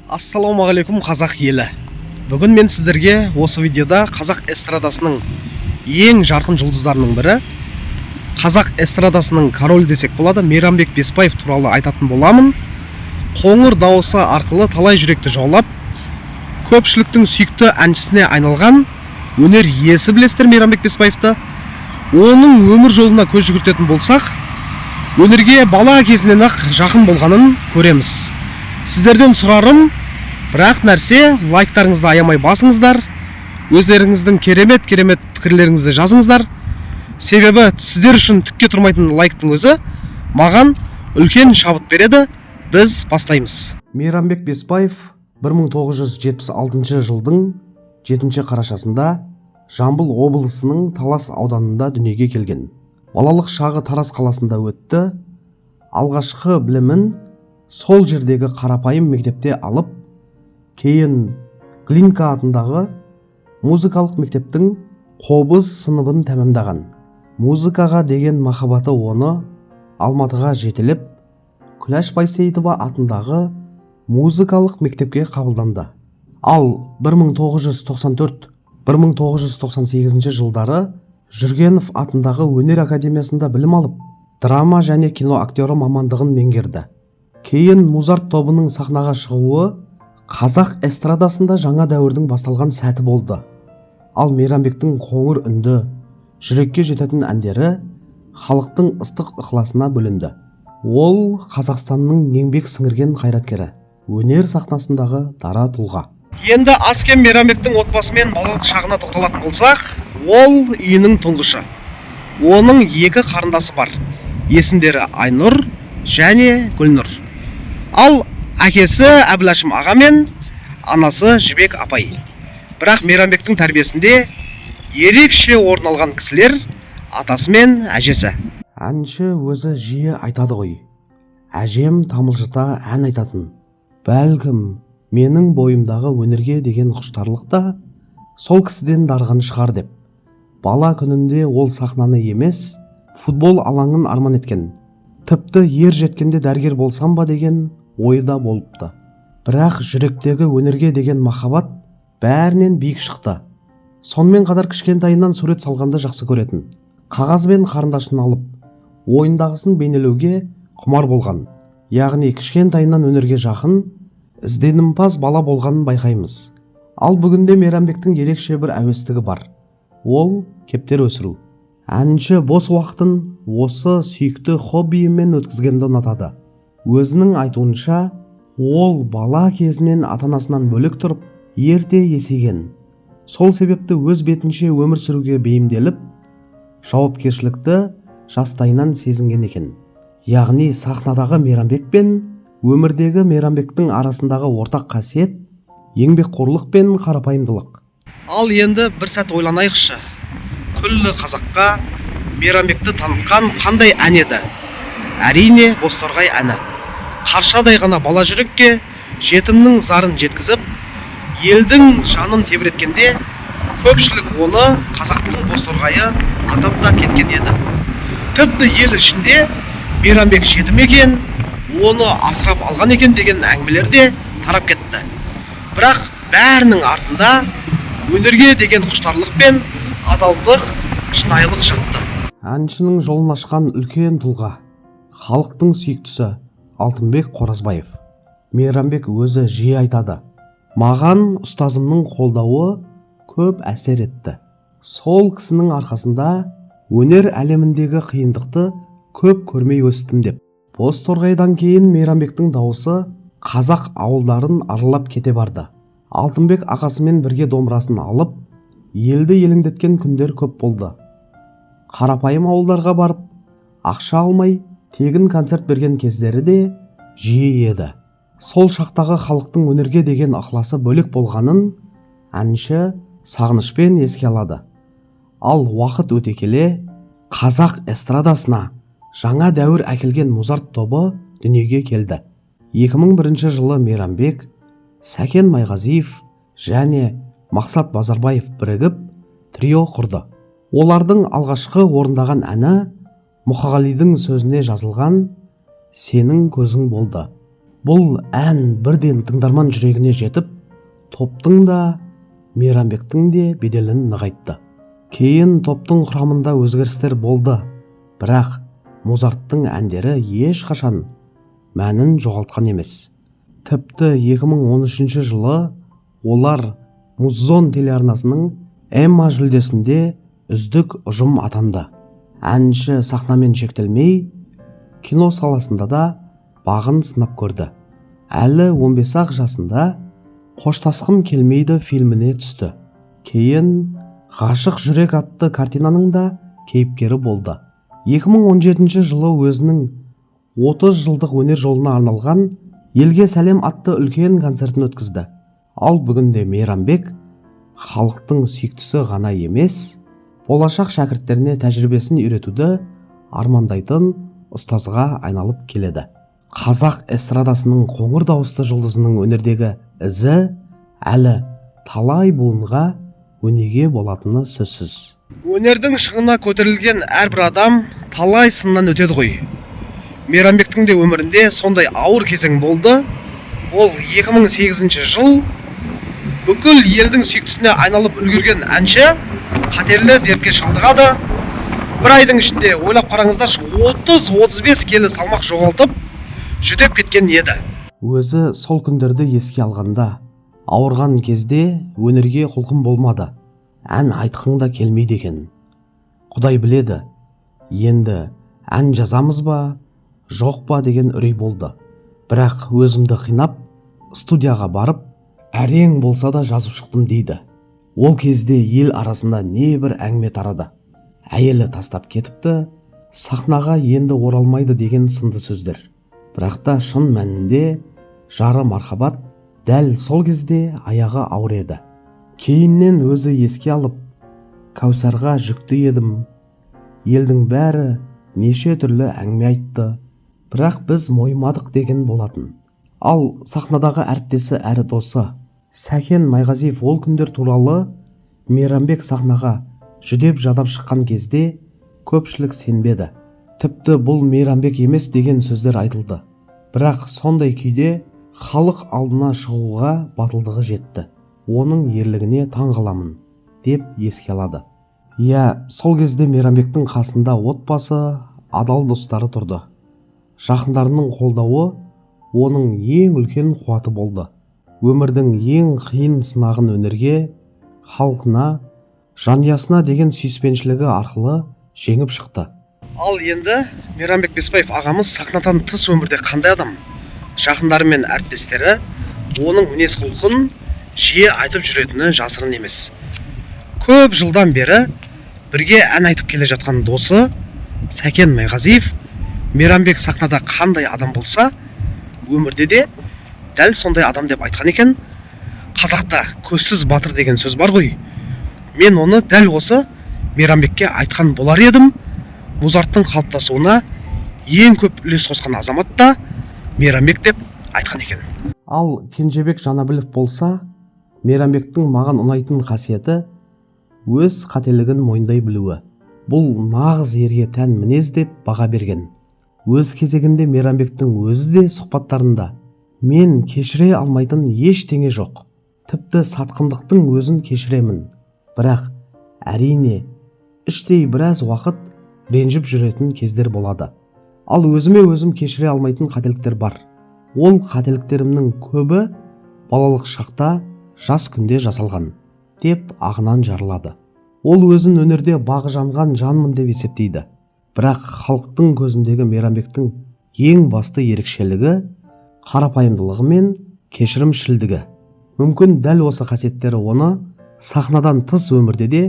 Ассалаумағалейкум қазақ елі. Бүгін мен сіздерге осы видеода қазақ эстрадасының ең жарқын жұлдыздарының бірі, қазақ эстрадасының король десек болады, Мейрамбек Беспаев туралы айтатын боламын. Қоңыр дауысы арқылы талай жүректі жаулап, көпшіліктің сүйікті әншісіне айналған өнер иесі білесіздер Мейрамбек Беспаевты. Оның өмір жолына көз жүгіртетін болсақ, өнерге бала кезінен ақ жақын болғанын көреміз. Сіздерден сұрарым, бірақ нәрсе, лайктарыңызды аямай басыңыздар, өздеріңіздің керемет пікірлеріңізді жазыңыздар. Себебі сіздер үшін түкке тұрмайтын лайктың өзі маған үлкен шабыт береді. Біз бастаймыз. Мейрамбек Беспаев 1976 жылдың 7 қарашасында Жамбыл облысының Талас ауданында дүниеге келген. Балалық шағы Тараз қаласында өтті. Алғашқы білімін сол жердегі қарапайым мектепте алып, кейін Глинка атындағы музыкалық мектептің қобыз сыныбын тәмамдаған. Музыкаға деген махаббаты оны Алматыға жетелеп, Күләш Байсейітова атындағы музыкалық мектепке қабылданды. Ал 1994-1998 жылдары Жүргенов атындағы өнер академиясында білім алып, драма және кино актері мамандығын меңгерді. Кейін Музарт тобының сахнаға шығуы қазақ эстрадасында жаңа дәуірдің басталған сәті болды. Ал Мейрамбектің қоңыр үнді, жүрекке жететін әндері халықтың ыстық ықыласына бөлінді. Ол Қазақстанның еңбек сіңірген қайраткері, өнер сахнасындағы дара тұлға. Енді аз-кем Мейрамбектің отбасымен балалық шағына тоқталатын болсақ, ол үйінің тұңғышы. Оның екі қарындасы бар. Есімдері Айнұр және Гүлнұр. Ал әкесі Әбіләшім аға мен анасы Жібек апай. Бірақ Мейрамбектің тәрбиесінде ерекше орын алған кісілер атасы мен әжесі. Әнші өзі жиі айтады ғой. Әжем тамылжыта ән айтатын. Бәлкім менің бойымдағы өнерге деген құштарлық та сол кісіден дарыған шығар деп. Бала күнінде ол сахнаны емес, футбол алаңын арман еткен. Тіпті ер жеткенде дәрігер болсам ба деген ойда болыпты. Бірақ жүректегі өнерге деген махаббат бәрінен биік шықты. Сонымен қатар кішкентайынан сурет салғанды жақсы көретін. Қағаз бен қарындашын алып, ойындағысын бейнелеуге құмар болған. Яғни кішкентайынан өнерге жақын, ізденімпаз бала болғанын байқаймыз. Ал бүгінде Мейрамбектің ерекше бір әуестігі бар. Ол кептер өсіру. Әнші бос уақытын осы сүйікті хоббиімен өткізгенді ұнатады. Өзінің айтуынша, ол бала кезінен ата-анасынан бөлек тұрып, ерте есейген. Сол себепті өз бетінше өмір сүруге бейімделіп, жауапкершілікті жастайынан сезінген екен. Яғни сахнадағы Мейрамбек пен өмірдегі Мейрамбектің арасындағы ортақ қасиет еңбекқорлық пен қарапайымдылық. Ал енді бір сәт ойланайықшы. Күллі қазаққа Мейрамбекті танытқан қандай ән еді? Әрине, Бозторғай әні. Қаршадай ғана бала жүрекке жетімнің зарын жеткізіп, елдің жанын тебіреткенде, көпшілік оны қазақтың Бозторғайы атап та кеткен еді. Тіпті ел ішінде Мейрамбек жетім екен, оны асырап алған екен деген әңгімелер де тарап кетті. Бірақ бәрінің артында өнерге деген құштарлық пен адалдық, шынайылық жатты. Әншінің жолын ашқан үлкен тұлға, халықтың сүйіктісі Алтынбек Қоразбаев. Мейрамбек өзі жиі айтады. Маған ұстазымның қолдауы көп әсер етті. Сол кісінің арқасында өнер әлеміндегі қиындықты көп көрмей өстім деп. Бозторғайдан кейін Мейрамбектің дауысы қазақ ауылдарын аралап кете барды. Алтынбек ағасымен бірге домбырасын алып, елді елеңдеткен күндер көп болды. Қарапайым ауылдарға барып, ақша алмай, тегін концерт берген кездері де жиі еді. Сол шақтағы халықтың өнерге деген ықыласы бөлек болғанын әнші сағынышпен еске алады. Ал уақыт өте келе, қазақ эстрадасына жаңа дәуір әкелген Музарт тобы дүниеге келді. 2001 жылы Мейрамбек, Сәкен Майғазиев және Мақсат Базарбаев бірігіп трио құрды. Олардың алғашқы орындаған әні Мұқағалидың сөзіне жазылған «Сенің көзің» болды. Бұл ән бірден тыңдарман жүрегіне жетіп, топтың да, Мейрамбектің де беделін нығайтты. Кейін топтың құрамында өзгерістер болды, бірақ Музарттың әндері ешқашан мәнін жоғалтқан емес. Тіпті 2013 жылы олар Музон телеарнасының Эмма жүлдесінде үздік ұжым атанды. Әнші сахнамен шектелмей, кино саласында да бағын сынап көрді. Әлі 15-ақ жасында «Қоштасқым келмейді» фильміне түсті. Кейін «Ғашық жүрек» атты картинаның да кейіпкері болды. 2017 жылы өзінің 30 жылдық өнер жолына арналған «Елге сәлем» атты үлкен концертін өткізді. Ал бүгінде Мейрамбек халықтың сүйіктісі ғана емес, болашақ шәкірттеріне тәжірибесін үйретуді армандайтын ұстазға айналып келеді. Қазақ эстрадасының қоңыр дауысты жұлдызының өнердегі ізі әлі талай буынға өнеге болатыны сөзсіз. Өнердің шыңына көтерілген әрбір адам талай сыннан өтеді ғой. Мейрамбектің де өмірінде сондай ауыр кезең болды. Ол 2008 жыл бүкіл елдің сүйіктісіне айналып үлгерген әнші қатерлі дертке шалдығады. Бір айдың ішінде ойлап қараңыздаршы, 30-35 келі салмақ жоғалтып жүдеп кеткен еді. Өзі сол күндерді еске алғанда, ауырған кезде өнерге құлқым болмады. Ән айтқың да келмейді екен. Құдай біледі, енді ән жазамыз ба, жоқ па деген үрей болды. Бірақ өзімді қинап, студияға барып, әрең болса да жазып шықтым дейді. Ол кезде ел арасында не бір әңгіме тарады. Әйелі тастап кетіпті, сахнаға енді оралмайды деген сынды сөздер. Бірақ та шын мәнінде жары Мархабат дәл сол кезде аяғы ауыр еді. Кейіннен өзі еске алып, Кәусарға жүкті едім. Елдің бәрі неше түрлі әңгіме айтты, бірақ біз мойымадық деген болатын. Ал сахнадағы әріптесі әрі досы Сәкен Майғазиев ол күндер туралы Мейрамбек сахнаға жүдеп жадап шыққан кезде көпшілік сенбеді. Тіпті бұл Мейрамбек емес деген сөздер айтылды. Бірақ сондай күйде халық алдына шығуға батылдығы жетті. Оның ерлігіне таң қаламын деп еске алады. Сол кезде Мейрамбектің қасында отбасы, адал достары тұрды. Жақындарының қолдауы оның ең үлкен қуаты болды. Өмірдің ең қиын сынағын өнерге, халқына, жанұясына деген сүйіспеншілігі арқылы жеңіп шықты. Ал енді Мейрамбек Беспаев ағамыз сахнадан тыс өмірде қандай адам? Жақындары мен әріптестері оның мінез құлқын жиі айтып жүретіні жасырын емес. Көп жылдан бері бірге ән айтып келе жатқан досы Сәкен Майғазиев Мейрамбек сахнада қандай адам болса, өмірде де дәл сондай адам деп айтқан екен. Қазақта көзсіз батыр деген сөз бар ғой. Мен оны дәл осы Мейрамбекке айтқан болар едім. Музарттың қалыптасуына ең көп үлес қосқан азамат та Мейрамбек деп айтқан екен. Ал Кенжебек Жанабілов болса, Мейрамбектің маған ұнайтын қасиеті өз қателігін мойындай білуі. Бұл нағыз ерге тән мінез деп баға берген. Өз кезегінде Мейрамбектің өзі де сұхбаттарында мен кешіре алмайтын ештеңе жоқ. Тіпті сатқындықтың өзін кешіремін. Бірақ әрине іштей біраз уақыт ренжіп жүретін кездер болады. Ал өзіме өзім кешіре алмайтын қателіктер бар. Ол қателіктерімнің көбі балалық шақта жас күнде жасалған деп ағынан жарылады. Ол өзін өнерде бағы жанған жанмын деп есептейді. Бірақ халықтың көзіндегі Мейрамбектің ең басты ерекшелігі қарапайымдылығы мен кешірімшілдігі. Мүмкін дәл осы қасиеттері оны сахнадан тыс өмірде де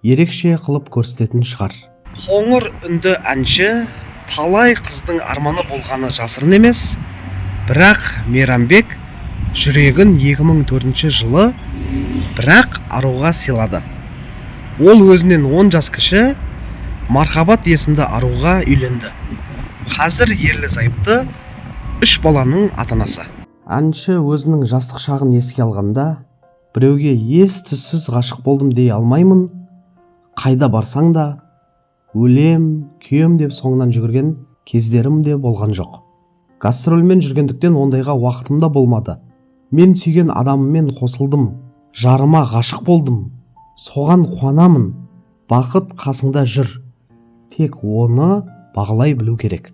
ерекше қылып көрсететін шығар. Қоңыр үнді әнші талай қыздың арманы болғаны жасырын емес, бірақ Мейрамбек жүрегін 2004 жылы бірақ аруға сыйлады. Ол өзінен 10 жас кіші Мархабат есімді аруға үйленді. Қазір ерлі зайыпты 3 баланың атанасы. Әнші өзінің жастық шағын еске алғанда, біреуге ес-түссіз ғашық болдым дей алмаймын, қайда барсаң да өлем, күйем деп соңынан жүгірген кездерім де болған жоқ. Гастрольмен жүргендіктен ондайға уақытым да болмады. Мен сүйген адамыммен қосылдым, жарыма ғашық болдым. Соған қуанамын. Бақыт қасыңда жүр. Тек оны бағалай білу керек,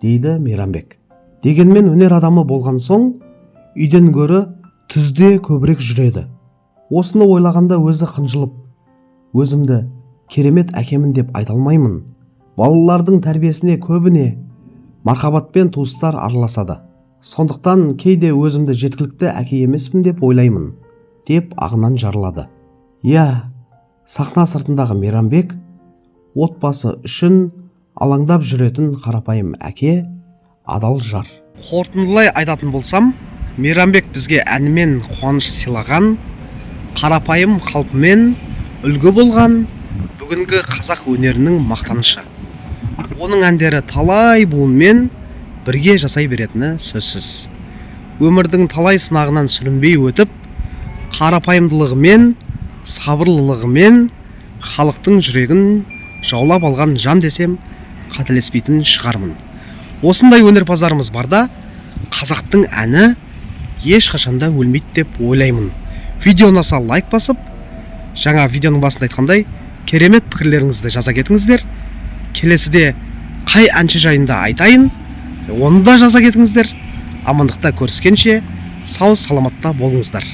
дейді Мейрамбек. Дегенмен өнер адамы болған соң, үйден гөрі түзде көбірек жүреді. Осыны ойлағанда өзі қынжылып, өзімді керемет әкемін деп айта алмаймын. Балалардың тәрбиесіне көбіне мархабатпен туыстар араласады. Сондықтан кейде өзімді жеткілікті әке емеспін деп ойлаймын, деп ағынан жарылады. Иә, сахна сыртындағы Мейрамбек отбасы үшін алаңдап жүретін қарапайым әке, адал жар. Қорытындылай айтатын болсам, Мейрамбек бізге әнімен қуаныш сыйлаған, қарапайым қалпымен үлгі болған бүгінгі қазақ өнерінің мақтанышы. Оның әндері талай буынмен бірге жасай беретіні сөзсіз. Өмірдің талай сынағынан сүрінбей өтіп, қарапайымдылығымен, сабырлылығымен халықтың жүрегін жаулап алған жан десем қателеспейтін шығармын. Осындай өнерпаздарымыз барда, қазақтың әні ешқашанда өлмейді деп ойлаймын. Видео ұнаса лайк басып, жаңа видеоның басында айтқандай, керемет пікірлеріңізді жаза кетіңіздер. Келесіде қай әнші жайында айтайын, оны да жаза кетіңіздер. Амандықта көріскенше сау саламатта болыңыздар.